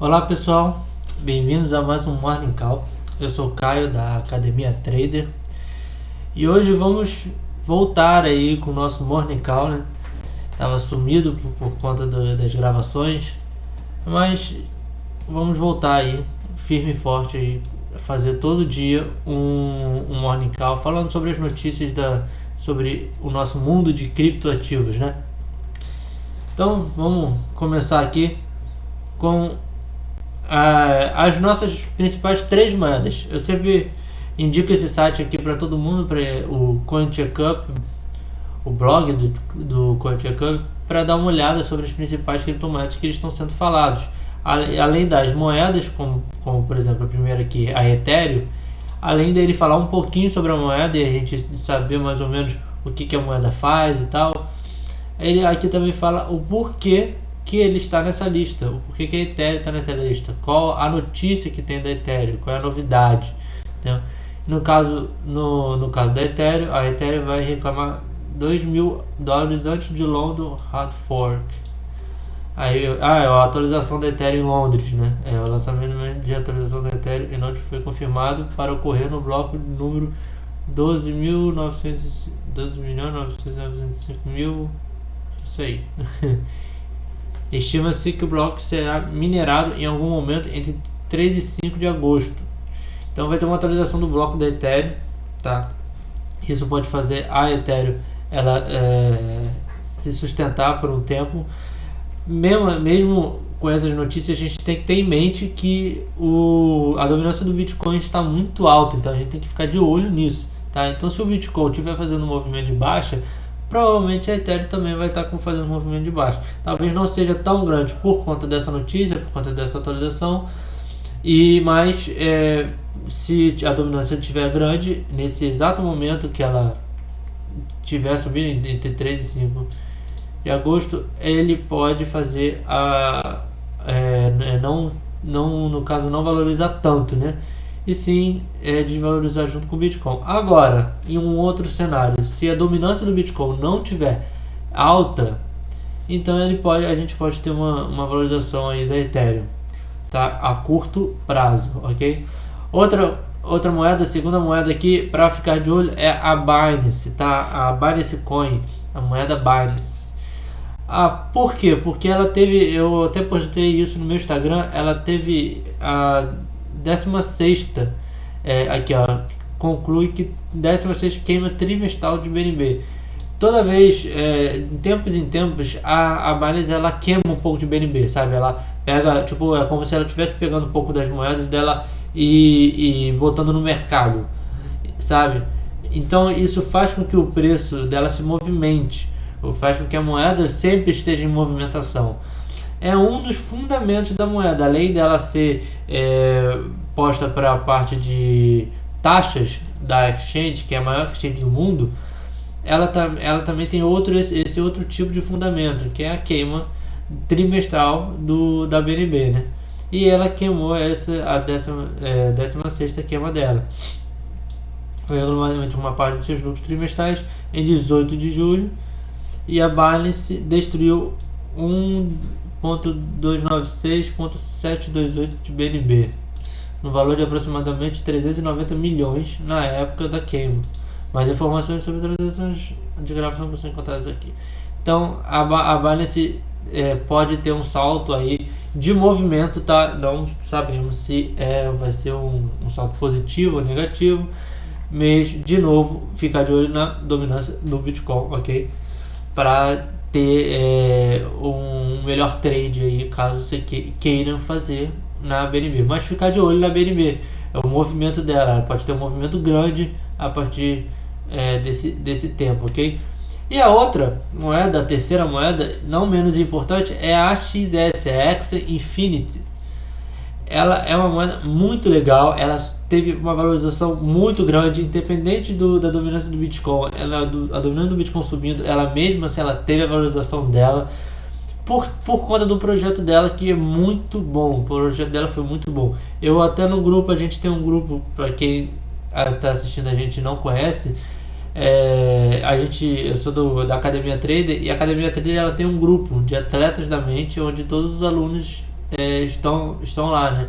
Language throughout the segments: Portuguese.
Olá pessoal, bem-vindos a mais um Morning Call. Eu sou o Caio da Academia Trader e hoje vamos voltar aí com o nosso Morning Call, né? Tava sumido por conta das gravações, mas vamos voltar aí firme e forte aí, fazer todo dia um Morning Call falando sobre as notícias sobre o nosso mundo de criptoativos, né? Então vamos começar aqui com as nossas principais três moedas. Eu sempre indico esse site aqui para todo mundo, para o CoinCheckup, o blog do CoinCheckup, para dar uma olhada sobre as principais criptomoedas que estão sendo falados. Além das moedas, como por exemplo a primeira aqui, a Ethereum, além dele falar um pouquinho sobre a moeda e a gente saber mais ou menos o que a moeda faz e tal, ele aqui também fala o porquê que ele está nessa lista, o porquê que a Ethereum está nessa lista, qual a notícia que tem da Ethereum, qual é a novidade, né? No caso da Ethereum, a Ethereum vai reclamar $2.000 antes de London Hard Fork. Aí, a atualização da Ethereum em Londres, né? O lançamento de atualização da Ethereum em Londres foi confirmado para ocorrer no bloco número 12.995.000, isso aí. Estima-se que o bloco será minerado em algum momento entre 3 e 5 de agosto. Então vai ter uma atualização do bloco da Ethereum, tá? Isso pode fazer a Ethereum ela se sustentar por um tempo. Mesmo com essas notícias, a gente tem que ter em mente que a dominância do Bitcoin está muito alta, então a gente tem que ficar de olho nisso, tá? Então se o Bitcoin estiver fazendo um movimento de baixa, provavelmente a Ethereum também vai estar fazendo um movimento de baixa. Talvez não seja tão grande por conta dessa notícia, por conta dessa atualização, mas se a dominância estiver grande, nesse exato momento que ela estiver subindo entre 3 e 5 de agosto, ele pode fazer no caso, não valorizar tanto, né? E sim desvalorizar junto com o Bitcoin. Agora, em um outro cenário, se a dominância do Bitcoin não tiver alta, então a gente pode ter uma valorização aí da Ethereum, tá? A curto prazo, ok? Outra moeda, segunda moeda aqui para ficar de olho é a Binance, tá? A Binance Coin, a moeda Binance. Por quê? Porque ela teve, eu até postei isso no meu Instagram, ela teve a 16ª, aqui ó, conclui que 16ª queima trimestral de BNB. Toda vez, em tempos, a Binance ela queima um pouco de BNB, sabe? Ela pega, tipo, é como se ela estivesse pegando um pouco das moedas dela e botando no mercado, sabe? Então isso faz com que o preço dela se movimente, faz com que a moeda sempre esteja em movimentação. É um dos fundamentos da moeda, além dela ser posta para a parte de taxas da exchange, que é a maior exchange do mundo. Ela também tem esse outro tipo de fundamento, que é a queima trimestral da BNB, né? E ela queimou a 16ª queima dela. Foi regularmente uma parte de seus lucros trimestrais em 18 de julho. E a Binance destruiu 1.296.728 de BNB, no valor de aproximadamente 390 milhões na época da queima. Mais informações sobre transações de gravação são encontradas aqui. Então a Binance pode ter um salto aí de movimento, tá? Não sabemos se vai ser um salto positivo ou negativo, mas de novo ficar de olho na dominância do Bitcoin, ok? Para ter um melhor trade aí, caso você queiram fazer na BNB, mas ficar de olho na BNB, o movimento dela, ela pode ter um movimento grande a partir desse tempo, ok? E a outra moeda, a terceira moeda, não menos importante, é a AXS, a Axie Infinity. Ela é uma moeda muito legal, ela teve uma valorização muito grande, independente da dominância do Bitcoin. A dominância do Bitcoin subindo, ela mesma, se ela teve a valorização dela, por conta do projeto dela, que é muito bom. O projeto dela foi muito bom. Eu até no grupo, a gente tem um grupo, para quem está assistindo a gente não conhece, eu sou da Academia Trader, e a Academia Trader ela tem um grupo de atletas da mente, onde todos os alunos estão lá, né?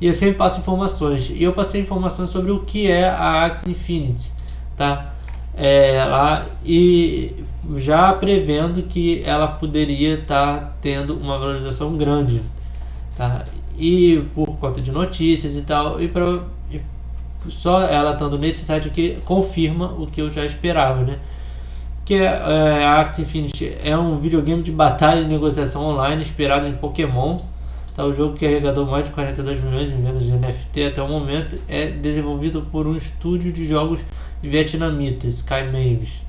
E eu sempre passo informações. E eu passei informações sobre o que é a Axie Infinity, tá? Lá, e já prevendo que ela poderia estar tendo uma valorização grande, tá? E por conta de notícias e tal, só ela estando nesse site aqui confirma o que eu já esperava, né? Que a Axie Infinity é um videogame de batalha e negociação online inspirado em Pokémon. Tá, o jogo, que arrecadou mais de 42 milhões em vendas de NFT até o momento, é desenvolvido por um estúdio de jogos vietnamita, Sky Mavis.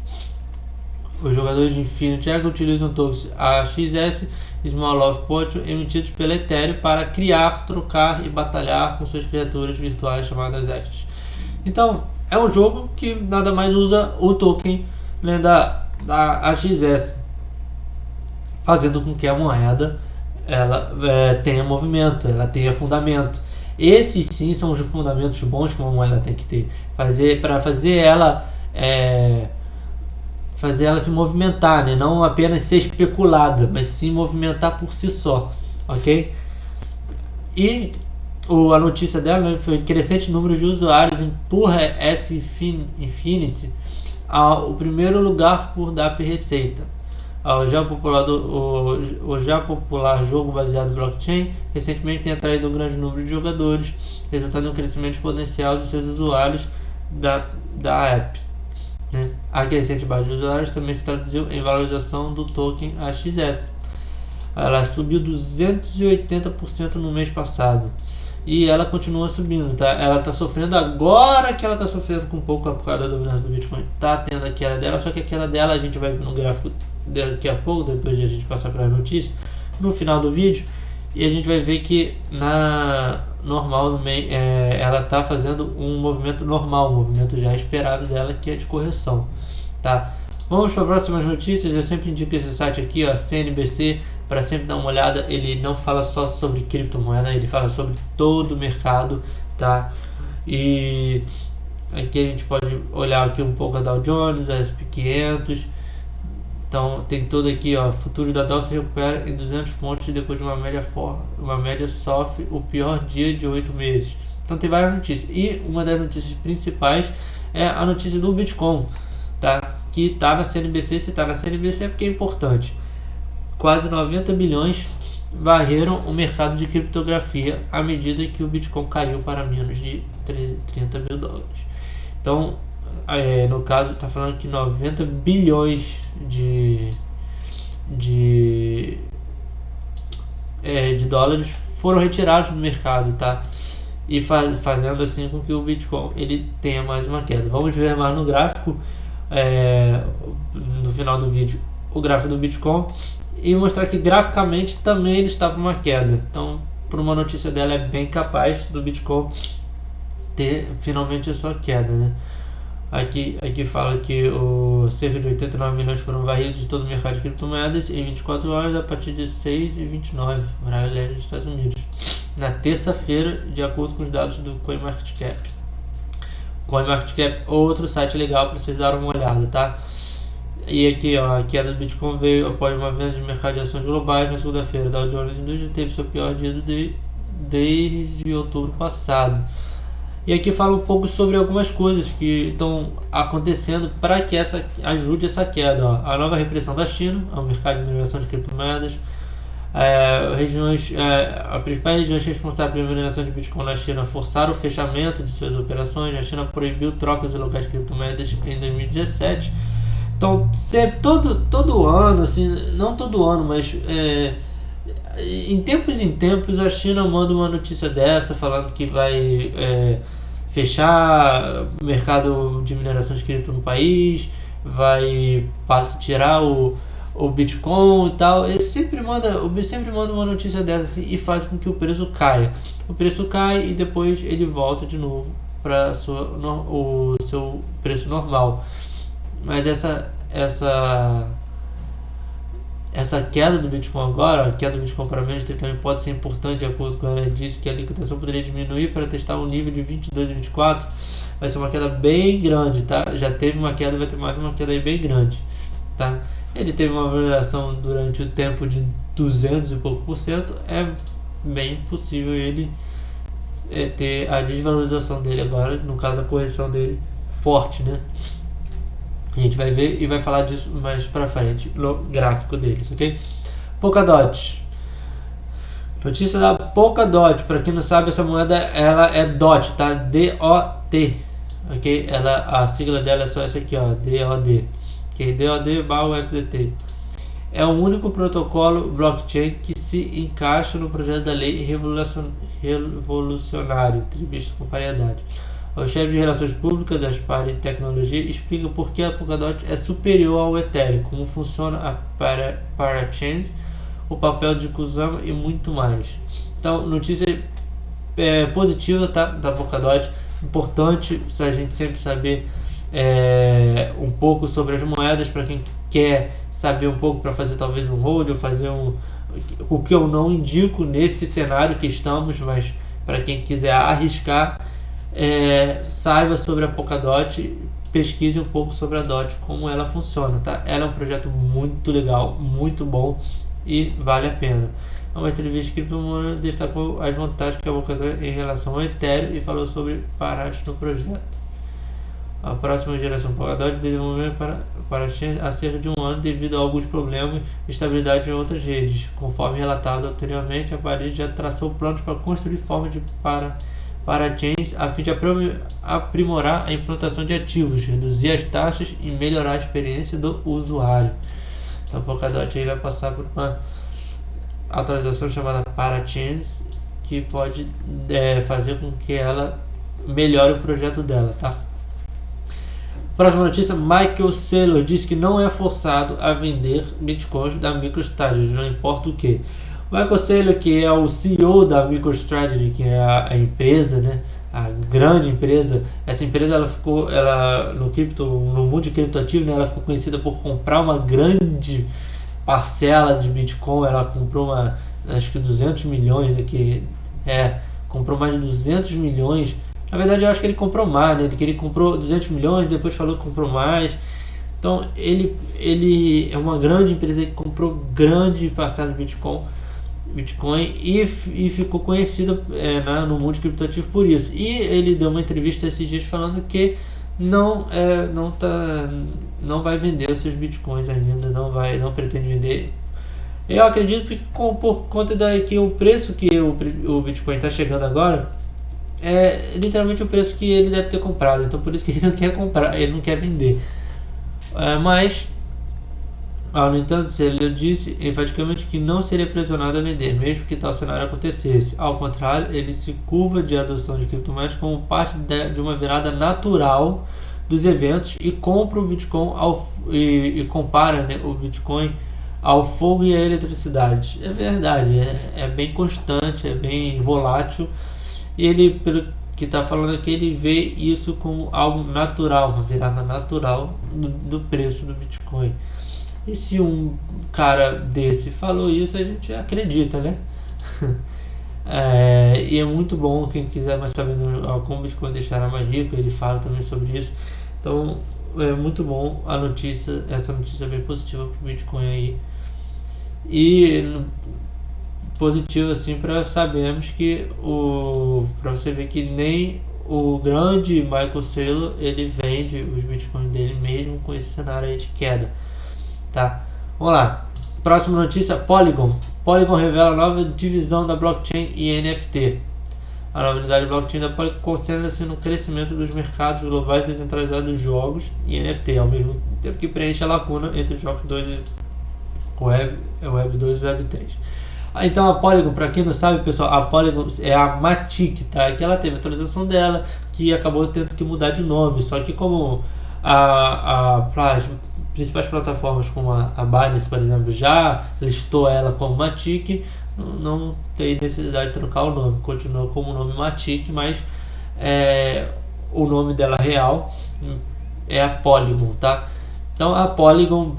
Os jogadores de Infinity Egg utilizam tokens AXS Small Love Potion emitidos pela Ethereum para criar, trocar e batalhar com suas criaturas virtuais chamadas Axes. Então, é um jogo que nada mais usa o token, né, da AXS, fazendo com que a moeda ela tenha movimento, ela tenha fundamento. Esses sim são os fundamentos bons que uma moeda tem que ter, para fazer ela se movimentar, né? Não apenas ser especulada, mas sim movimentar por si só, ok? E a notícia dela, né, foi crescente número de usuários empurra Axie Infinity ao primeiro lugar por dar receita. O já popular jogo baseado em blockchain recentemente tem atraído um grande número de jogadores, resultando em um crescimento exponencial de seus usuários da app, né? A crescente base de usuários também se traduziu em valorização do token AXS. Ela subiu 280% no mês passado. E ela continua subindo, tá? Ela está sofrendo agora, que ela está sofrendo com um pouco por causa da dominância do Bitcoin. Tá tendo a queda dela, só que a queda dela a gente vai ver no gráfico daqui a pouco, depois de a gente passar para a notícia, no final do vídeo. E a gente vai ver que na normal ela está fazendo um movimento normal, um movimento já esperado dela, que é de correção, tá? Vamos para as próximas notícias. Eu sempre indico esse site aqui, ó, CNBC, para sempre dar uma olhada. Ele não fala só sobre criptomoeda, ele fala sobre todo o mercado, tá? E aqui a gente pode olhar aqui um pouco a Dow Jones, a S&P 500. Então tem todo aqui, ó, futuro da Dow se recupera em 200 pontos depois de uma média sofre o pior dia de 8 meses. Então tem várias notícias. E uma das notícias principais é a notícia do Bitcoin, tá? Que está na CNBC. Se está na CNBC é porque é importante. Quase 90 bilhões varreram o mercado de criptografia à medida que o Bitcoin caiu para menos de 30 mil dólares. Então, no caso, está falando que 90 bilhões de dólares foram retirados do mercado, tá? E fazendo assim com que o Bitcoin ele tenha mais uma queda. Vamos ver mais no gráfico, no final do vídeo, o gráfico do Bitcoin, e mostrar que graficamente também ele está com uma queda. Então, por uma notícia dela, é bem capaz do Bitcoin ter finalmente a sua queda, né? Aqui fala que cerca de 89 milhões foram varridos de todo o mercado de criptomoedas em 24 horas a partir de 6h29, horário dos Estados Unidos, na terça-feira, de acordo com os dados do CoinMarketCap. CoinMarketCap, outro site legal para vocês darem uma olhada, tá? E aqui, ó, a queda do Bitcoin veio após uma venda de mercado de ações globais na segunda-feira. Dow Jones Indústria teve seu pior dia desde outubro passado. E aqui fala um pouco sobre algumas coisas que estão acontecendo para que ajude essa queda, ó. A nova repressão da China ao mercado de mineração de criptomoedas. As principais regiões responsáveis pela mineração de Bitcoin na China forçaram o fechamento de suas operações. A China proibiu trocas locais de criptomoedas em 2017. Então, sempre, todo ano, assim, não todo ano, mas em tempos a China manda uma notícia dessa falando que vai fechar o mercado de mineração de cripto no país, vai tirar o Bitcoin e tal. Ele sempre manda uma notícia dessa assim, e faz com que o preço caia. O preço cai e depois ele volta de novo para o seu preço normal. Mas essa queda do Bitcoin agora, a queda do Bitcoin para menos de 30 mil pode ser importante, de acordo com ela disse que a liquidação poderia diminuir para testar um nível de 22 e 24. Vai ser uma queda bem grande, tá? Já teve uma queda, vai ter mais uma queda aí bem grande, tá? Ele teve uma valorização durante o tempo de 200 e pouco por cento, bem possível ele ter a desvalorização dele agora, no caso a correção dele forte, né? A gente vai ver e vai falar disso mais pra frente no gráfico deles, ok? Polkadot. Notícia da Polkadot. Para quem não sabe, essa moeda ela é DOT, tá? D-O-T, ok? A sigla dela é só essa aqui, ó, D-O-D, ok? DOD/USDT. É o único protocolo blockchain que se encaixa no projeto da lei revolucionário, previsto com paridade. O chefe de relações públicas da Aspire Tecnologia explica por que a Polkadot é superior ao Ethereum, como funciona a Parachains, o papel de Kusama e muito mais. Então, notícia positiva, tá, da Polkadot. Importante a gente sempre saber um pouco sobre as moedas, para quem quer saber um pouco, para fazer talvez um hold ou fazer o que eu não indico nesse cenário que estamos, mas para quem quiser arriscar, saiba sobre a Polkadot, pesquise um pouco sobre a DOT, como ela funciona, tá? Ela é um projeto muito legal, muito bom e vale a pena. Uma entrevista que CryptoMono destacou as vantagens que a Polkadot em relação ao Ethereum e falou sobre parámetros no projeto. A próxima geração Polkadot desenvolveu para há cerca de um ano devido a alguns problemas de estabilidade em outras redes. Conforme relatado anteriormente, a Paris já traçou planos para construir formas de parachains a fim de aprimorar a implantação de ativos, reduzir as taxas e melhorar a experiência do usuário. Então a Polkadot aí vai passar por uma atualização chamada Parachains, que pode fazer com que ela melhore o projeto dela, tá? Próxima notícia, Michael Saylor diz que não é forçado a vender bitcoins da MicroStrategy, não importa o que. Michael Saylor, que é o CEO da MicroStrategy, que é a empresa, né, a grande empresa. Essa empresa no mundo de criptoativo, né, ela ficou conhecida por comprar uma grande parcela de Bitcoin. Ela comprou acho que 200 milhões aqui, comprou mais de 200 milhões. Na verdade, eu acho que ele comprou mais, né? Ele comprou 200 milhões, depois falou que comprou mais. Então, ele é uma grande empresa que comprou grande parcela de Bitcoin e ficou conhecido no mundo criptoativo por isso. E ele deu uma entrevista esses dias falando que não vai vender os seus Bitcoins ainda, não pretende vender. Eu acredito que por conta que o preço que o Bitcoin está chegando agora é literalmente o preço que ele deve ter comprado, então por isso que ele não quer comprar, ele não quer vender. Mas, no entanto, ele disse enfaticamente que não seria pressionado a vender, mesmo que tal cenário acontecesse. Ao contrário, ele se curva de adoção de criptomoedas como parte de uma virada natural dos eventos e compra o Bitcoin e compara, né, o Bitcoin ao fogo e à eletricidade. É verdade, é bem constante, é bem volátil. E ele, pelo que está falando aqui, ele vê isso como algo natural, uma virada natural do preço do Bitcoin. E se um cara desse falou isso, a gente acredita, né? E é muito bom, quem quiser mais saber como o Bitcoin deixará mais rico, ele fala também sobre isso. Então é muito bom essa notícia é bem positiva para o Bitcoin aí. E positivo assim para sabermos que para você ver que nem o grande Michael Saylor ele vende os bitcoins dele mesmo com esse cenário aí de queda, tá? Vamos lá, próxima notícia, Polygon revela nova divisão da blockchain e NFT. A nova unidade blockchain da Polygon concentra-se no crescimento dos mercados globais descentralizados de jogos e NFT, ao mesmo tempo que preenche a lacuna entre os jogos 2 Web 2 e Web 3. Então a Polygon, para quem não sabe, pessoal, a Polygon é a Matic, tá? Que ela teve a atualização dela, que acabou tendo que mudar de nome. Só que como as principais plataformas como a Binance, por exemplo, já listou ela como Matic, não tem necessidade de trocar o nome. Continua como o nome Matic, mas o nome dela real é a Polygon, tá? Então a Polygon,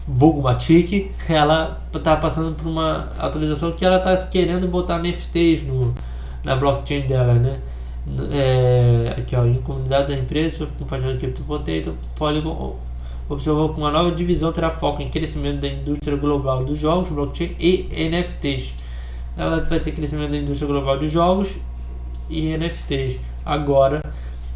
vulgo Matic, ela está passando por uma atualização que ela está querendo botar NFTs na blockchain dela, né? Aqui, ó, em comunidade da empresa, compartilhando CryptoPotato, Polygon observou que uma nova divisão terá foco em crescimento da indústria global dos jogos, blockchain e NFTs. ela vai ter crescimento da indústria global de jogos e NFTs agora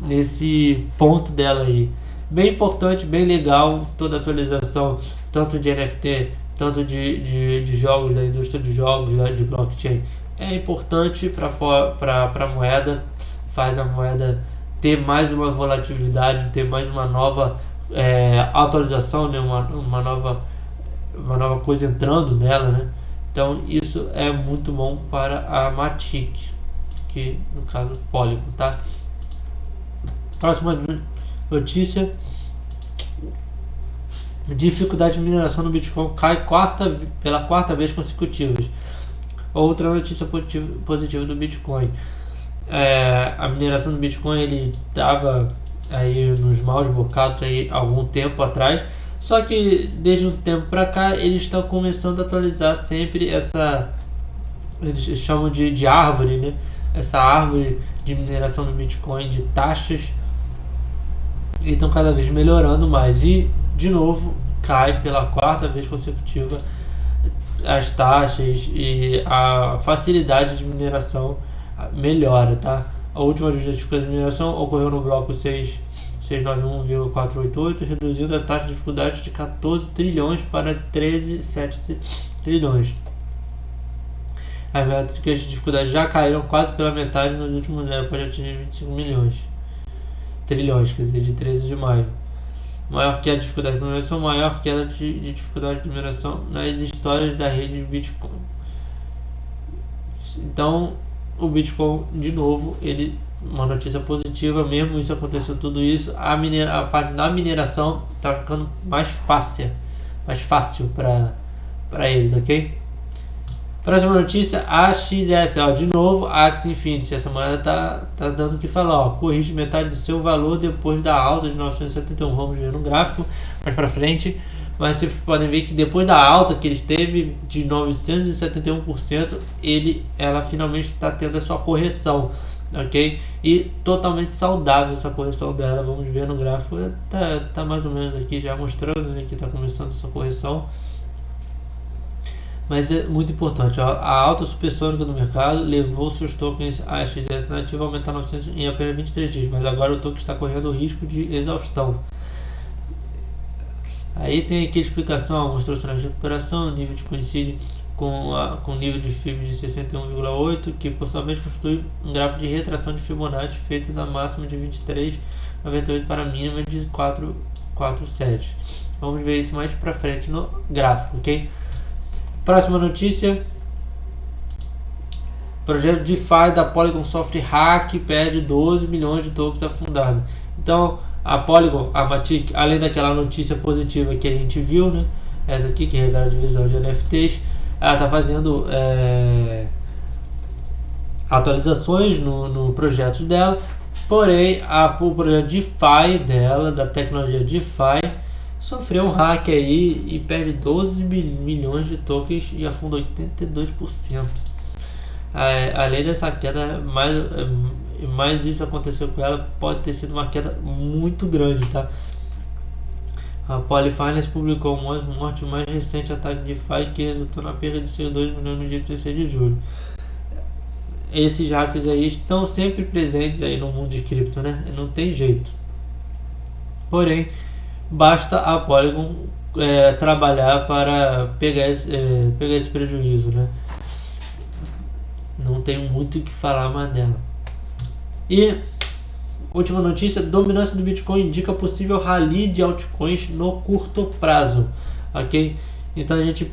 nesse ponto dela aí. Bem importante, bem legal toda a atualização, tanto de NFT, tanto de jogos, da indústria de jogos, de blockchain. É importante para a moeda, faz a moeda ter mais uma volatilidade, ter mais uma nova atualização, né? uma nova coisa entrando nela, né? Então isso é muito bom para a Matic, que no caso Polygon, tá? Próxima notícia: dificuldade de mineração no Bitcoin cai pela quarta vez consecutiva. Outra notícia positiva do Bitcoin: a mineração do Bitcoin, ele estava aí nos maus bocados aí algum tempo atrás, só que desde um tempo para cá eles estão começando a atualizar sempre essa, eles chamam de árvore, né? Essa árvore de mineração do Bitcoin, de taxas, e estão cada vez melhorando mais, e de novo cai pela quarta vez consecutiva as taxas, e a facilidade de mineração melhora, tá? A última justificativa de mineração ocorreu no bloco 691,488, reduzindo a taxa de dificuldade de 14 trilhões para 13,7 trilhões. As métricas de dificuldade já caíram quase pela metade nos últimos anos, após atingir 25 trilhões, quer dizer, de 13 de maio. Maior queda de dificuldade de mineração, maior queda de dificuldade de mineração nas histórias da rede de Bitcoin. Então, o Bitcoin, de novo, ele, uma notícia positiva, mesmo isso aconteceu tudo isso, a parte da mineração está ficando mais fácil para eles, ok? Próxima notícia: AXS, de novo, a Axie Infinity. Essa moeda tá dando o que falar, corrige metade do seu valor depois da alta de 971. Vamos ver no gráfico mais para frente, mas vocês podem ver que depois da alta que eles teve de 971%, ela finalmente está tendo a sua correção, ok? E totalmente saudável essa correção dela. Vamos ver no gráfico, tá mais ou menos aqui já mostrando, né, que está começando essa correção. Mas é muito importante, a alta supersônica do mercado levou seus tokens AXS nativo a aumentar 900 em apenas 23 dias, mas agora o token está correndo o risco de exaustão. Aí tem aqui a explicação: mostrou sinais de recuperação, nível de coincide com nível de FIB de 61,8, que por sua vez constitui um gráfico de retração de Fibonacci feito da máxima de 23,98 para a mínima de 4,47. Vamos ver isso mais para frente no gráfico, ok? Próxima notícia: projeto DeFi da Polygon Soft Hack perde 12 milhões de tokens afundado. Então, a Polygon, a Matic, além daquela notícia positiva que a gente viu, né, essa aqui que revela a divisão de NFTs, ela está fazendo atualizações no projeto dela. Porém, o projeto DeFi dela, da tecnologia DeFi, sofreu um hack aí e perde 12 milhões de tokens e afunda 82%. Além dessa queda, mais isso aconteceu com ela, pode ter sido uma queda muito grande, tá? A Polyfinance publicou o mais recente ataque de DeFi que resultou na perda de seus 2 milhões no dia 16 de julho. Esses hackers aí estão sempre presentes aí no mundo de cripto, né? Não tem jeito. Porém, basta a Polygon trabalhar para pegar esse prejuízo, né? Não tem muito o que falar mais dela. E última notícia: dominância do Bitcoin indica possível rally de altcoins no curto prazo, ok? Então a gente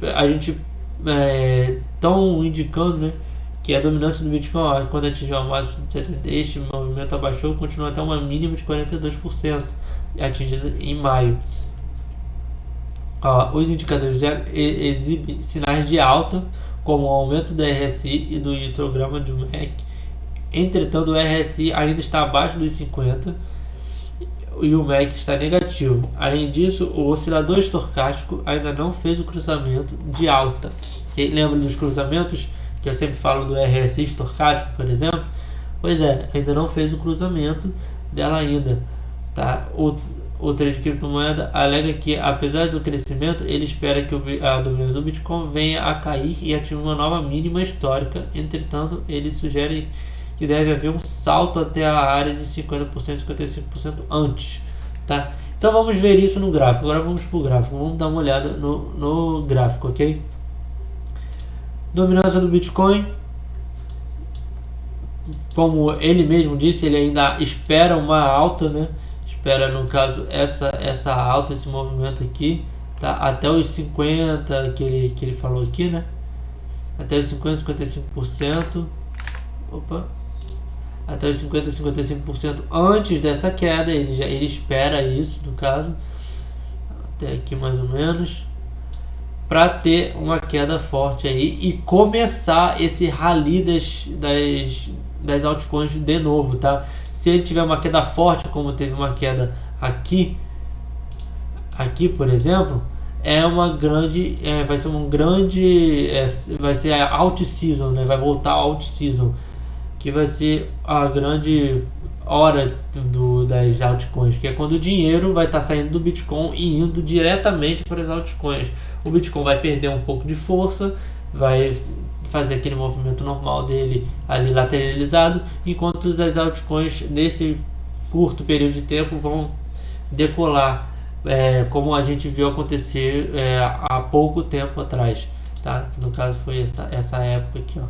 estão indicando, né, que a dominância do Bitcoin, quando atingiu a máxima de 70%, este movimento abaixou e continua até uma mínima de 42%, atingida em maio. Os indicadores exibem sinais de alta, como o aumento do RSI e do histograma de MACD. Entretanto, o RSI ainda está abaixo dos 50 e o MACD está negativo. Além disso, o oscilador estocástico ainda não fez o cruzamento de alta. Quem lembra dos cruzamentos que eu sempre falo do RSI estocástico, por exemplo? Pois é, ainda não fez o cruzamento dela ainda, tá? o trade de criptomoeda, alega que, apesar do crescimento, ele espera que a dominância do Bitcoin venha a cair e atingir uma nova mínima histórica. Entretanto, ele sugere que deve haver um salto até a área de 50%, 55% antes. Tá? Então vamos ver isso no gráfico. Agora vamos para o gráfico. Vamos dar uma olhada no gráfico, ok? Dominância do Bitcoin. Como ele mesmo disse, ele ainda espera uma alta, né? Espera, no caso, essa alta, esse movimento aqui, tá? Até os 50 que ele falou aqui, né? Até os 50, 55%. Opa! Até os 50, 55% antes dessa queda, ele espera isso, no caso, até aqui mais ou menos, para ter uma queda forte aí e começar esse rally das altcoins de novo, tá? Se ele tiver uma queda forte, como teve uma queda aqui, por exemplo, vai ser a alt season, né? Vai voltar a alt season, que vai ser a grande hora das altcoins, que é quando o dinheiro vai estar saindo do Bitcoin e indo diretamente para as altcoins. O Bitcoin vai perder um pouco de força, vai fazer aquele movimento normal dele ali lateralizado, enquanto as altcoins nesse curto período de tempo vão decolar, como a gente viu acontecer há pouco tempo atrás, tá? No caso foi essa época aqui, ó.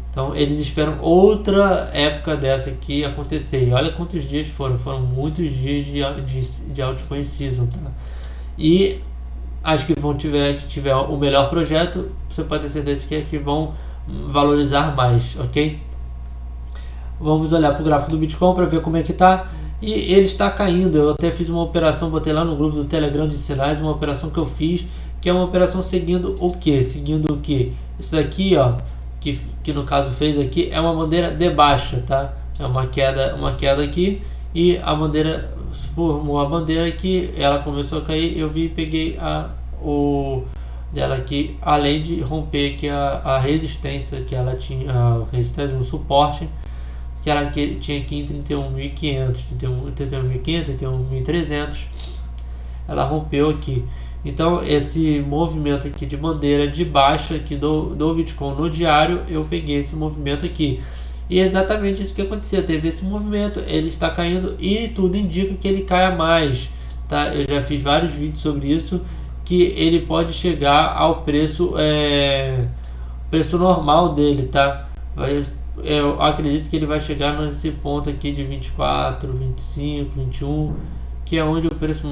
Então eles esperam outra época dessa aqui acontecer. E olha quantos dias foram muitos dias de altcoin season, tá? E as que tiver o melhor projeto, você pode ter certeza que vão valorizar mais, ok? Vamos olhar para o gráfico do Bitcoin para ver como é que tá. E ele está caindo. Eu até fiz uma operação, botei lá no grupo do Telegram de sinais, uma operação que eu fiz, que é uma operação seguindo o que? Seguindo o que? Isso aqui, ó, que no caso fez aqui, é uma bandeira de baixa, tá? É uma queda aqui, e a bandeira formou a bandeira aqui, ela começou a cair, eu vi e peguei dela aqui, além de romper aqui a resistência que ela tinha, a resistência, um suporte que ela tinha aqui em 31.500, 31.500, 31.300, ela rompeu aqui. Então esse movimento aqui de bandeira de baixa aqui do Bitcoin no diário, eu peguei esse movimento aqui. E é exatamente isso que aconteceu, teve esse movimento, ele está caindo e tudo indica que ele caia mais, tá? Eu já fiz vários vídeos sobre isso, que ele pode chegar ao preço normal dele, tá? Eu acredito que ele vai chegar nesse ponto aqui de 24, 25, 21, que é onde o preço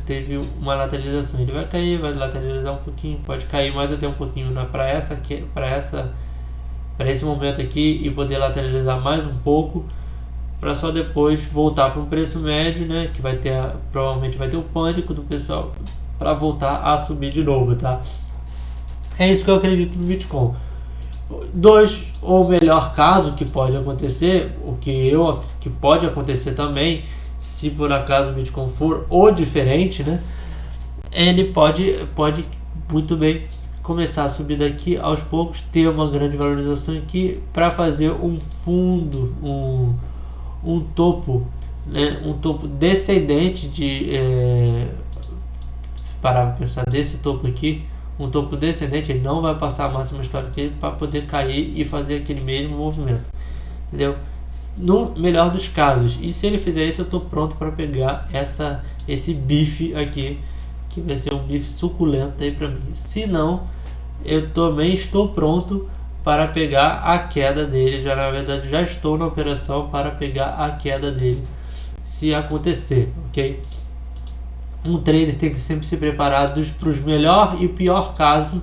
teve uma lateralização. Ele vai cair, vai lateralizar um pouquinho, pode cair mais até um pouquinho para esse momento aqui e poder lateralizar mais um pouco, para só depois voltar para um preço médio, né? Que provavelmente vai ter o pânico do pessoal para voltar a subir de novo, tá? É isso que eu acredito no Bitcoin. Ou melhor caso que pode acontecer, que pode acontecer também, se por acaso o Bitcoin for ou diferente, né? Ele pode muito bem começar a subir daqui aos poucos, ter uma grande valorização aqui para fazer um fundo, um topo, né? Um topo descendente para pensar desse topo aqui, um topo descendente, ele não vai passar a máxima histórica dele para poder cair e fazer aquele mesmo movimento, entendeu? No melhor dos casos, e se ele fizer isso, eu estou pronto para pegar esse bife aqui, que vai ser um bife suculento aí para mim. Se não, eu também estou pronto para pegar a queda dele. Na verdade, já estou na operação para pegar a queda dele, se acontecer, ok? Um trader tem que sempre se preparar para os melhor e pior casos,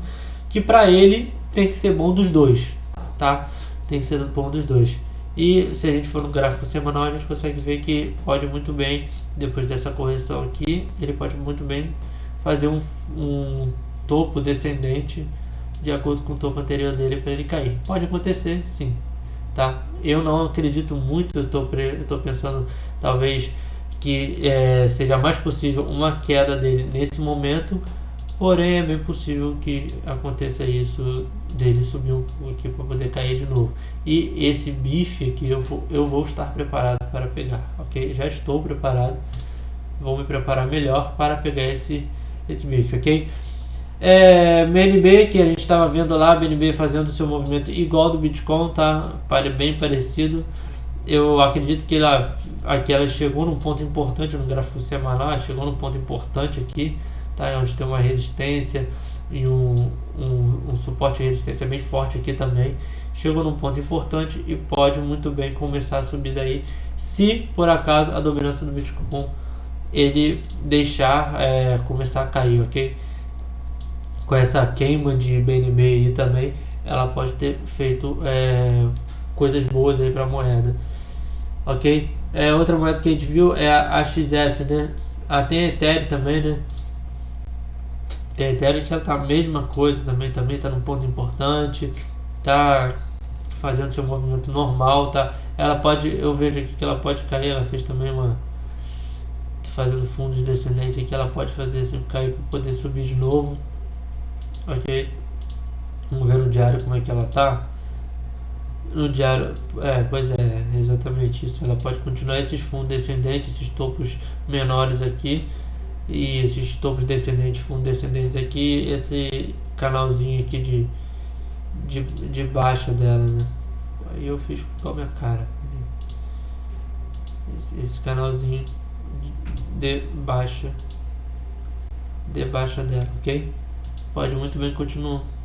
que para ele tem que ser bom dos dois, tá? Tem que ser bom dos dois. E se a gente for no gráfico semanal, a gente consegue ver que pode muito bem, depois dessa correção aqui, ele pode muito bem fazer um topo descendente de acordo com o topo anterior dele para ele cair. Pode acontecer, sim, tá? Eu não acredito muito, eu tô pensando talvez que seja mais possível uma queda dele nesse momento, porém é bem possível que aconteça isso, dele subir um pouco aqui para poder cair de novo. E esse bife aqui eu vou estar preparado para pegar, ok? Já estou preparado vou me preparar melhor para pegar esse bicho, ok? BNB, que a gente estava vendo lá, BNB fazendo o seu movimento igual do Bitcoin, tá? Bem parecido. Eu acredito que aqui ela chegou num ponto importante no gráfico semanal, chegou num ponto importante aqui, tá? Onde tem uma resistência e um suporte e resistência bem forte aqui também. Chegou num ponto importante e pode muito bem começar a subir daí, se por acaso a dominância do Bitcoin ele deixar começar a cair, ok? Com essa queima de BNB aí também, ela pode ter feito coisas boas aí para a moeda, ok? Outra moeda que a gente viu é a XS, né? Tem a Ethereum também, né? Tem a Ethereum que ela tá a mesma coisa também tá num ponto importante, tá fazendo seu movimento normal, tá? Ela pode, eu vejo aqui que ela pode cair, ela fez também fazendo fundos descendentes aqui, ela pode fazer assim, cair para poder subir de novo, ok? Vamos ver no diário como é que ela tá. No diário, pois é, exatamente isso. Ela pode continuar esses fundos descendentes, esses topos menores aqui, e esses topos descendentes, fundos descendentes aqui, esse canalzinho aqui de baixa dela, né? Aí eu fiz com a minha cara. Esse canalzinho de baixa dela, ok? Pode muito bem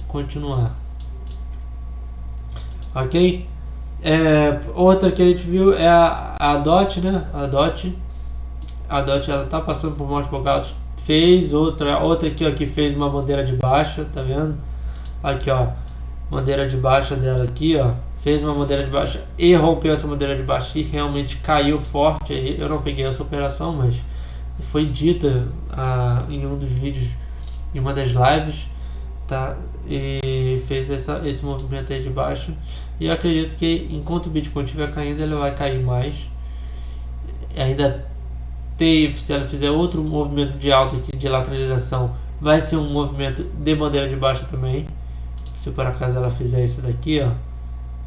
continuar. Ok? Outra que a gente viu é a DOT, né? A DOT ela tá passando por maus bocados. Fez outra aqui, ó, que fez uma bandeira de baixa, tá vendo? Aqui, ó, bandeira de baixa dela aqui, ó. Fez uma bandeira de baixa e rompeu essa bandeira de baixa e realmente caiu forte. Eu não peguei essa operação, mas foi dita em um dos vídeos, em uma das lives, tá? E fez esse movimento aí de baixa. E eu acredito que enquanto o Bitcoin estiver caindo, ele vai cair mais. Ainda se ela fizer outro movimento de alta aqui, de lateralização, vai ser um movimento de bandeira de baixa também. Se por acaso ela fizer isso daqui, ó,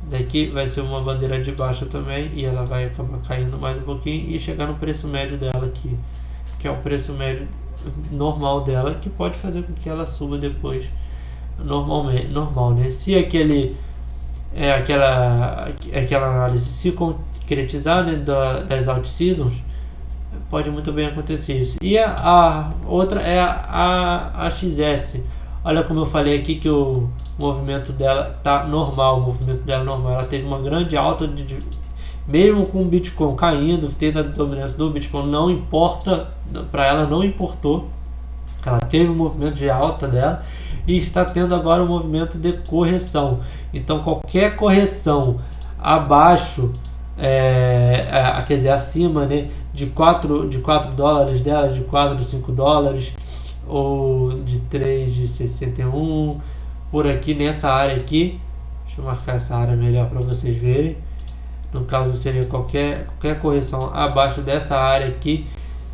daqui vai ser uma bandeira de baixa também, e ela vai acabar caindo mais um pouquinho e chegar no preço médio dela aqui, que é o preço médio normal dela, que pode fazer com que ela suba depois normal, né? Se aquela análise se concretizar, né, das alt seasons, pode muito bem acontecer isso. E a outra é a XS. Olha como eu falei aqui que o movimento dela tá normal, ela teve uma grande alta mesmo com o Bitcoin caindo, tendo a dominância do Bitcoin, não importa, para ela não importou. Ela teve um movimento de alta dela e está tendo agora um movimento de correção. Então qualquer correção abaixo, quer dizer, acima, né, de 4 dólares dela, de 4, 5 dólares, ou de 3, de 61, por aqui nessa área aqui. Deixa eu marcar essa área melhor para vocês verem. No caso seria qualquer correção abaixo dessa área aqui,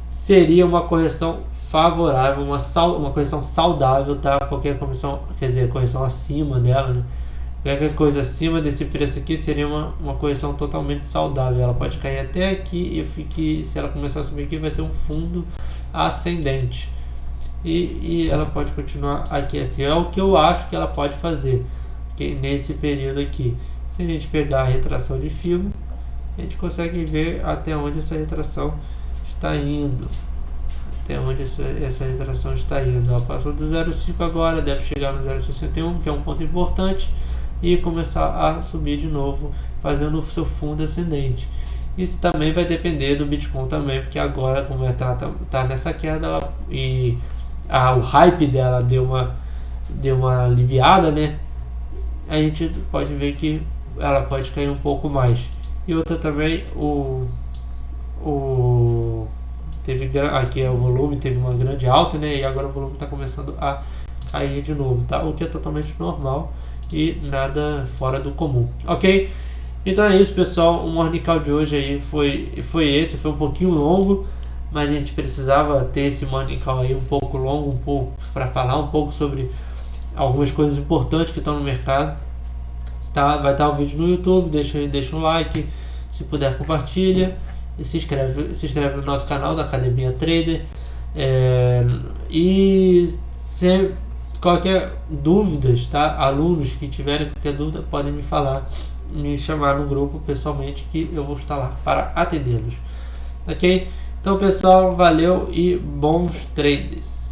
seria uma correção favorável, uma correção saudável, tá? Qualquer correção, quer dizer, correção acima dela, né? Qualquer coisa acima desse preço aqui seria uma correção totalmente saudável. Ela pode cair até aqui e se ela começar a subir aqui vai ser um fundo ascendente. E ela pode continuar aqui assim. É o que eu acho que ela pode fazer, okay? Nesse período aqui. Se a gente pegar a retração de Fibonacci, a gente consegue ver até onde essa retração está indo. Até onde essa retração está indo. Ela passou do 0,5 agora, deve chegar no 0,61, que é um ponto importante, e começar a subir de novo, fazendo o seu fundo ascendente. Isso também vai depender do Bitcoin também, porque agora, como tá nessa queda, o hype dela deu uma aliviada, né? A gente pode ver que ela pode cair um pouco mais. E outra também, aqui o volume teve uma grande alta, né? E agora o volume está começando a cair de novo, tá? O que é totalmente normal e nada fora do comum, ok? Então é isso, pessoal. O Morning Call de hoje aí foi um pouquinho longo, mas a gente precisava ter esse Morning Call aí um pouco longo, para falar um pouco sobre algumas coisas importantes que estão no mercado, tá? Vai estar o vídeo no YouTube, deixa um like, se puder compartilha, se inscreve no nosso canal da Academia Trader. E se qualquer dúvidas, tá? Alunos que tiverem qualquer dúvida podem me falar, me chamar no grupo pessoalmente, que eu vou estar lá para atendê-los. Ok? Então, pessoal, valeu e bons trades.